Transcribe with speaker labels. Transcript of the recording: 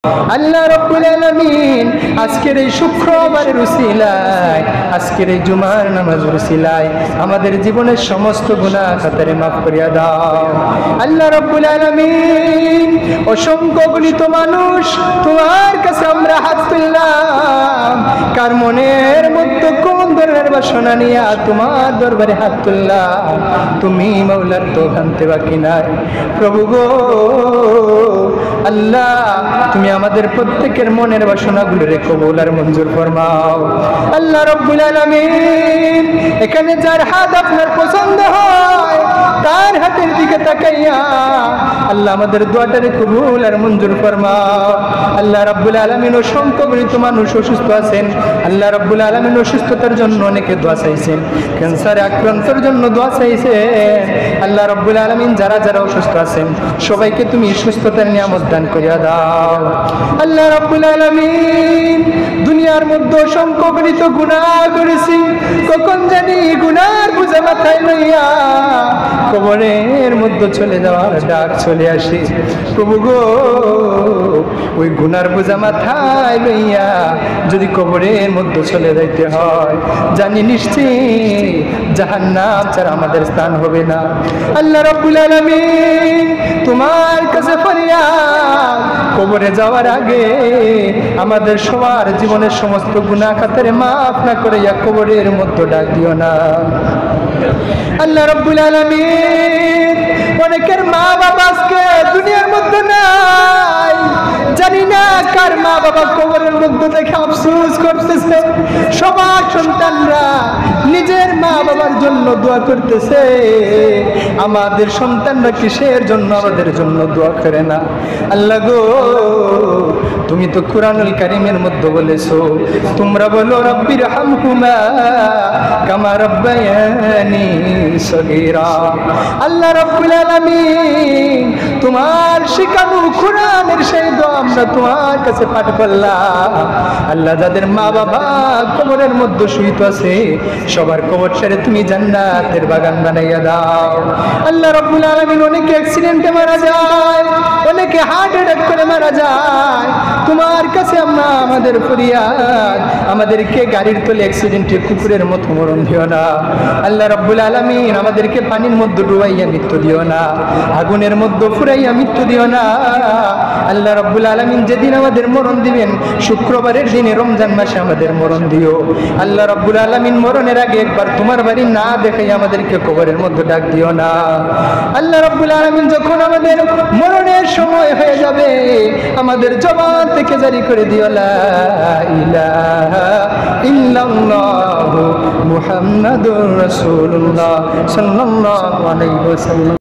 Speaker 1: আল্লাহ রাব্বুল আলামিন আজকের এই শুক্রবারের উসিলায়, আজকের এই জুমার নামাজের উসিলায় আমাদের জীবনের সমস্ত গুনাহ খাতারে মাফ করিয়া দাও। আল্লাহ রাব্বুল আলামিন অসংখ্য গণিত মানুষ তোমার কাছে আমরা হাত তুললাম, কার মনের মধ্যে কোন ধরনের বাসনা নিয়ে তোমার দরবারে হাত তুললাম, তুমি মাওলার তো জানতে বাকি নাই। প্রভু গো আল্লাহ, তুমি আমাদের প্রত্যেকের মনের বাসনাগুলোরে কবুল আর মঞ্জুর ফরমাও। আল্লাহ রাব্বুল আলামিন এখানে যার হাত আপনার পছন্দ হয় তার হাতের দিকে তাকাইয়া আল্লাহ আমাদের দোয়াটারে কবুল আর মঞ্জুর ফরমাও। আল্লাহ রাব্বুল আলামিন অসংখ্য গণিত মানুষ অসুস্থ আছেন, আল্লাহ রাব্বুল আলামিন অসুস্থতার জন্য অনেকে দোয়া চাইছেন, ক্যান্সারে আক্রান্তর জন্য দোয়া চাইছেন। আল্লাহ রাব্বুল আলামিন যারা যারা অসুস্থ আছেন সবাইকে তুমি সুস্থতার নিয়ামত দান করিয়া দাও। আল্লাহ রাব্বুল আলামিন দুনিয়ার মধ্যে অসংখ্য গণিত গুনাহ করেছি, কখন জানি গুনার বোঝা মাথায় লইয়া কবরের মধ্যে চলে যাওয়ার ডাক চলে আসে। প্রভু গো ওই গুনার বোঝা মাথায় লইয়া যদি কবরের মধ্যে চলে যাইতে হয়, জানি নিশ্চিত জাহান্নাম ছাড়া আমাদের স্থান হবে না। আল্লাহ রাব্বুল আলামিন তোমার কাছে ফরিয়াদ, কবরে যাওয়ার আগে আমাদের সবার জীবনের সমস্ত গুনাহ খাতারে মাফ না করে কবরের মধ্যে ডাক দিও না। আল্লাহ রাব্বুল আলামিন অনেকের মা বাবা আজকে দুনিয়ার মধ্যে নাই, জানি না কার মা বাবা কবরের মধ্যে দেখে আফসোস করতেছে। সবার সন্তানরা নিজের মা বাবার জন্য দোয়া করতেছে, আমাদের সন্তানরা কিসের জন্য আমাদের জন্য দোয়া করে না। আল্লাহ গো তুমি তো কুরআনুল কারীমের মধ্যে বলেছো, তোমরা বলো রব্বির হামহুমা কামা রাব্বায়ানি সগীরা। আল্লাহ রাব্বুল আলামিন তোমার শিখানো কুরআনের সেই দোয়া আমরা তোমার কাছে পাঠ করলাম। আল্লাহ যাদের মা বাবা কবরের মধ্যে শুইত আছে সবার কবর ছেড়ে তুমি জান্নাতের বাগান বানাইয়া দাও। আল্লাহ রাব্বুল আলামিন অনেকে অ্যাক্সিডেন্টে মারা যায়, অনেকে হার্ট অ্যাটাক করে মারা যায়, তোমার কাছে আমরা আমাদের ফরিয়াদ, আমাদেরকে গাড়ির তলে অ্যাক্সিডেন্টে কুকুরের মতো মরণ দিও না। আল্লাহ রাব্বুল আলামিন আমাদেরকে পানির মধ্যে ডুবাইয়া মৃত্যু দিও না, আগুনের মধ্যে ফুরাইয়া মৃত্যু দিও না। আল্লাহ রাব্বুল আলামিন যেদিন আমাদের মরণ দিবেন শুক্রবারের দিনে রমজান মাসে আমাদের মরণ দিও। আল্লাহ রাব্বুল আলামিন মরণের আগে একবার তোমার বাড়ি না দেখাই আমাদেরকে কবরের মধ্যে ডাক দিও না। আল্লাহ রাব্বুল আলামিন যখন আমাদের মরণের সময় হয়ে যাবে আমাদের জবান থেকে জারি করে দিও লা ইলাহা ইল্লাল্লাহু মুহাম্মাদুর রাসূলুল্লাহ সাল্লাল্লাহু আলাইহি ওয়াসাল্লাম।